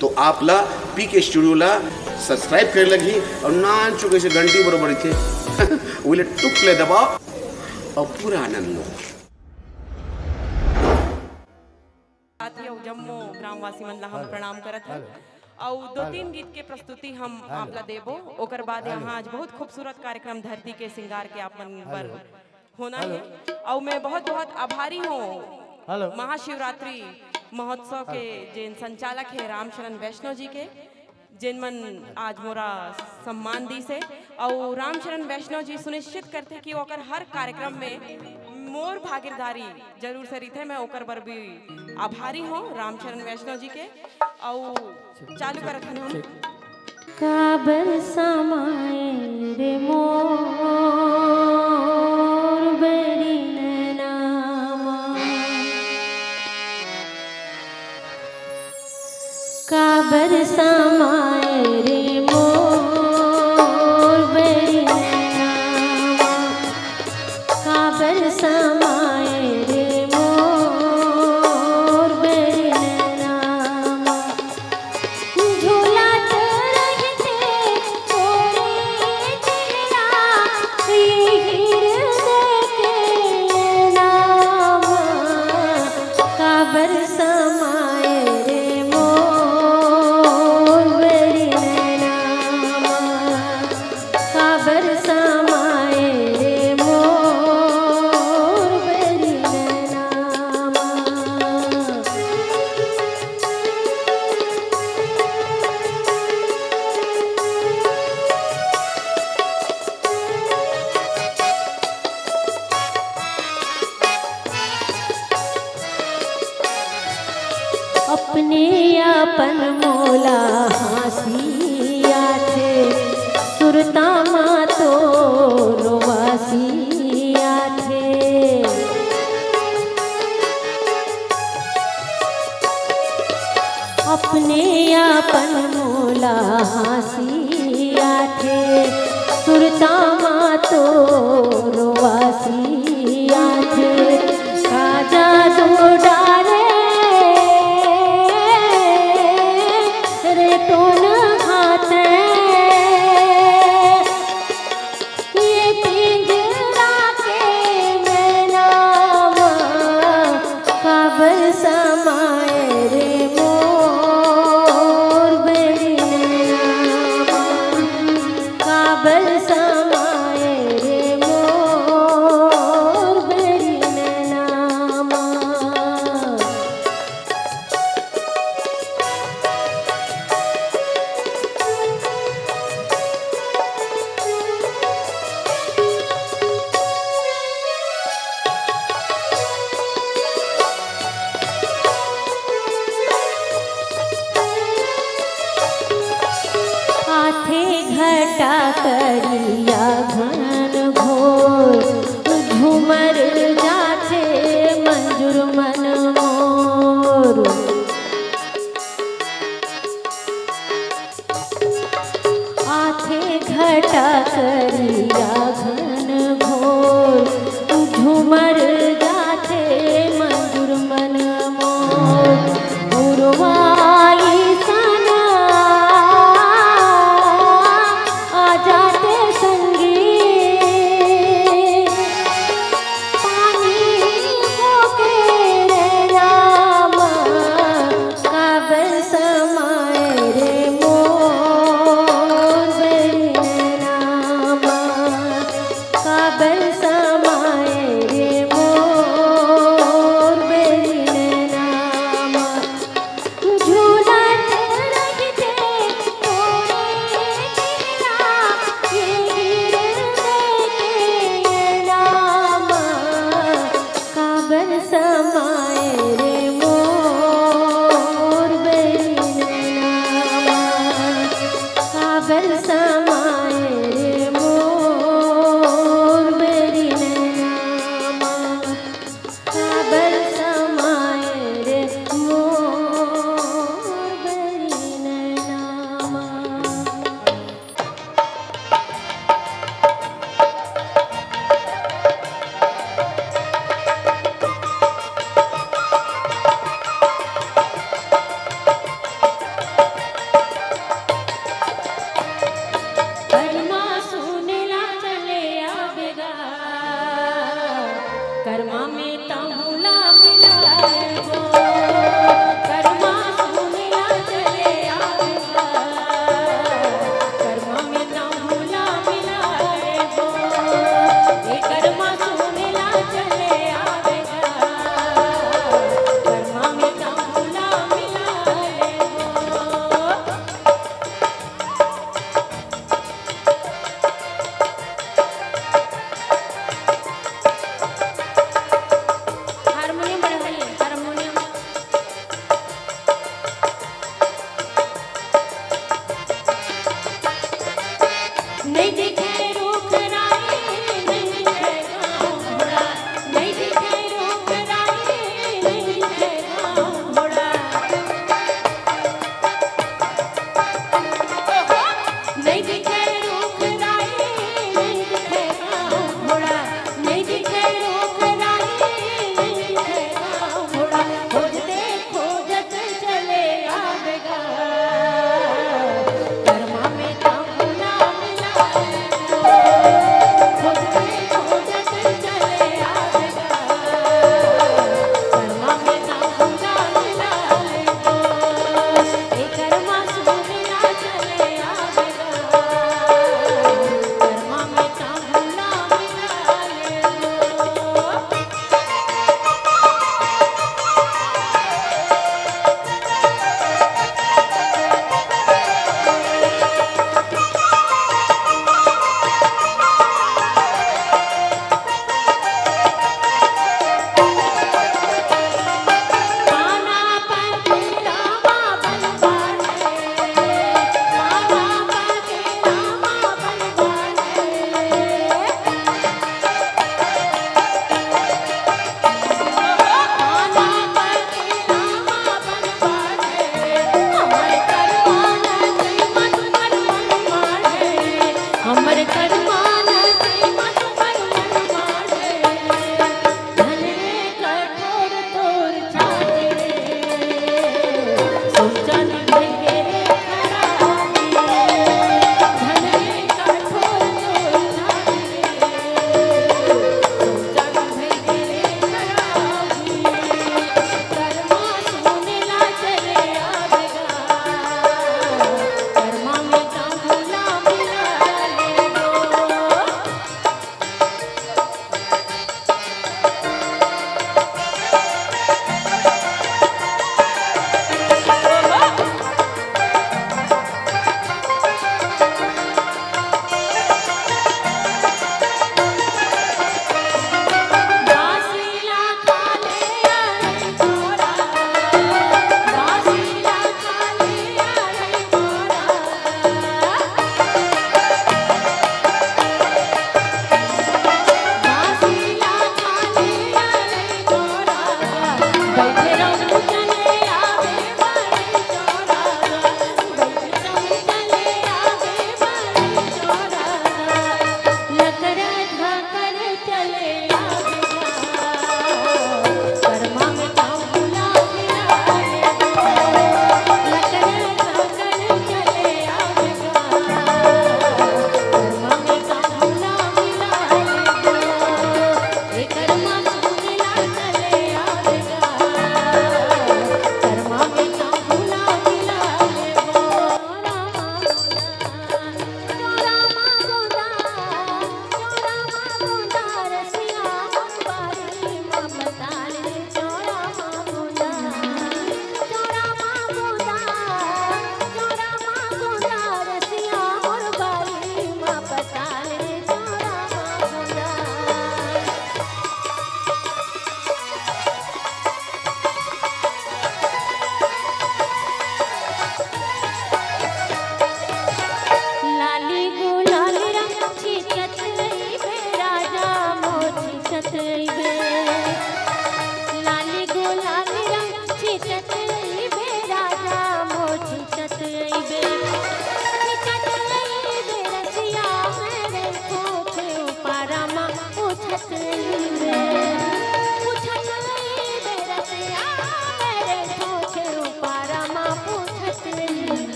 तो आपला PK स्टुडिओला subscribe करायला लगी और नान चुके से घंटी बरोबर इथे उले टुकले दबाव और पूरा आनंद लो। साथियों जम्मू ग्रामवासी मन ला हम प्रणाम करत हैं और 2-3 गीत के प्रस्तुति हम आपला देबो। ओकर बाद यहाँ आज बहुत खूबसूरत कार्यक्रम धरती के सिंगार के आप मन पर होना है और मैं बहुत बहुत आभारी हूँ महाशिवरात्रि महोत्सव के जिन संचालक है रामशरण वैष्णव जी के, जिन मन आज मोरा सम्मान दी से और रामशरण वैष्णव जी सुनिश्चित करते कि ओकर हर कार्यक्रम में मोर भागीदारी जरूर से रही थे। मैं ओकर पर भी आभारी हूँ रामशरण वैष्णव जी के और चालू करत हन हम। काबर समाए रे मोर बरी नैनामा, काबर समाए रे मोर बरी नैनामा, काबर समाए रे मोर बरी नैनामा, झूलत रहते तोरे चिल्ला हृदय के नामा, काबर समाए रे मोर बरी नैनामा, काबर समाए रे मोर बरी नैनामा। अपने अपन मोला हंसिया थे सुरता मा तो रोवासिया थे, अपने अपन मोला हंसिया थे सुरता मा तो रोवासिया थे, राजा दो डारे रे टोन हाथे ये पिंजरा के मैनामा, काबर समाए रे मोर बरी नैनामा, काबर समाए रे मोर बरी नैनामा। आथे घटा करिया घन घोर, झूमर जाथे मंजूर मन मोर, आथे घटा करिया घन घोर, झूमर जाथे मंजूर मन मोर, उर्वाली सना आ जाते संगी, पानी होके रे नामा, काबर समाए रे मोर बरी नैनामा,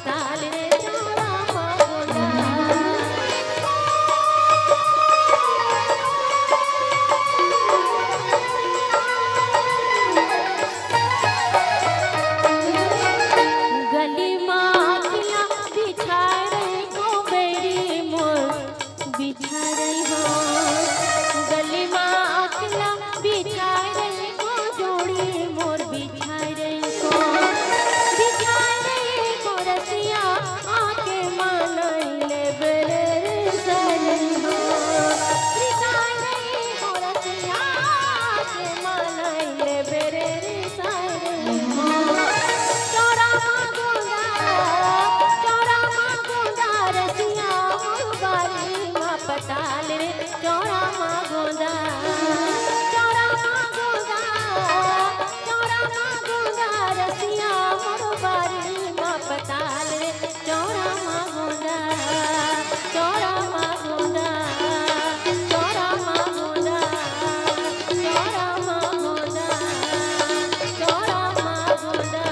पताल रे चौरा मागोदा गली माखिया बिछाए रही को बेरी मोर बिछा रही हो गली माखिया बिछाए रही को जोड़ी मोर बिछाए रही को रसिया आके मानैले बेरे सरी हो बिछाए रही को रसिया आके मानैले बेरे सरी हो चौरा मागोदा रसिया मोर बारी मा पताल रे चौरा मागोदा रसिया मोर बारी मा पताल रे चौरा मागोदा चौरा मागोदा चौरा मागोदा चौरा मागोदा चौरा मागोदा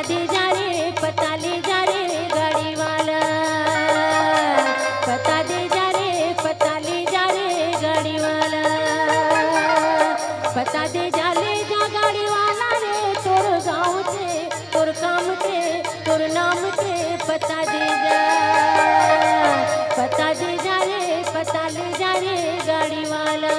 दे जा रे पता ले जा रे गाड़ी वाला पता दे जा रे पता ले जा रे गाड़ी वाला पता दे जा ले जा गाड़ी वाला रे तोर गाँव के तोर काम के तोर नाम के पता दे जा पता दे जा रे पता ले जा रे गाड़ी वाला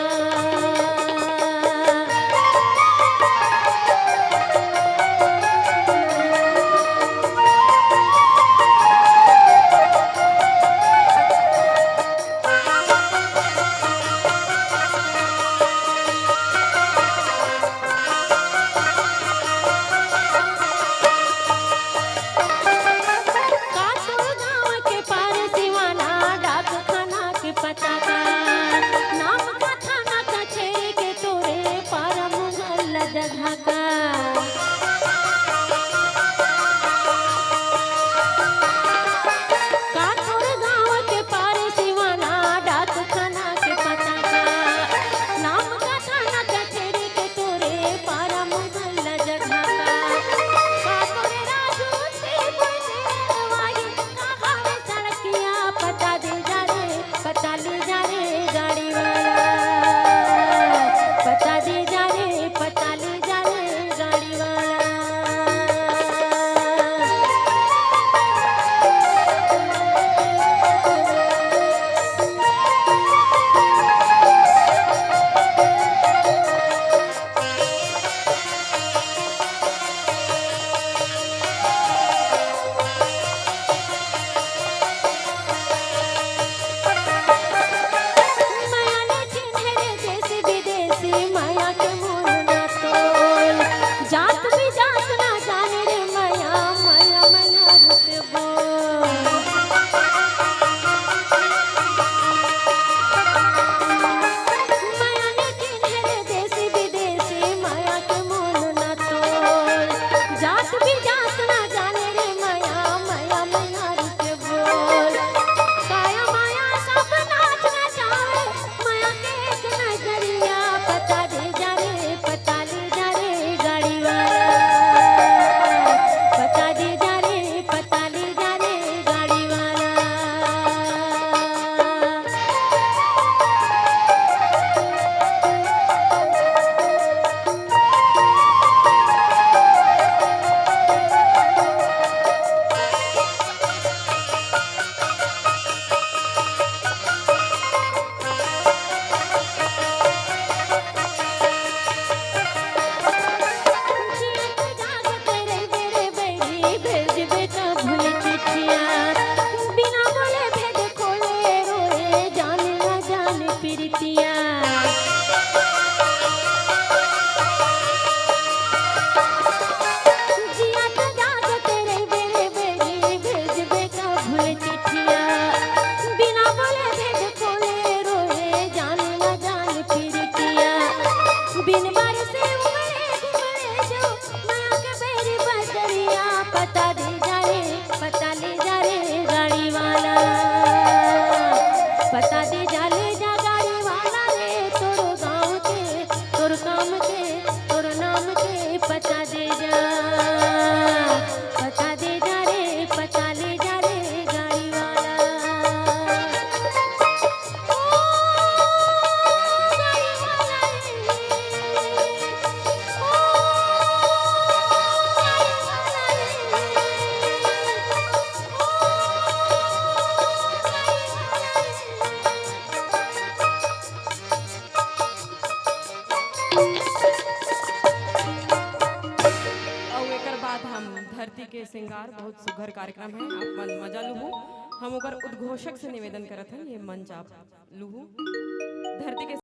धरती के श्रृंगार बहुत सुघर कार्यक्रम है, आप मन मजा लुहू। हम ओकर उद्घोषक से निवेदन करत हैं ये मंच आप लुहू। धरती के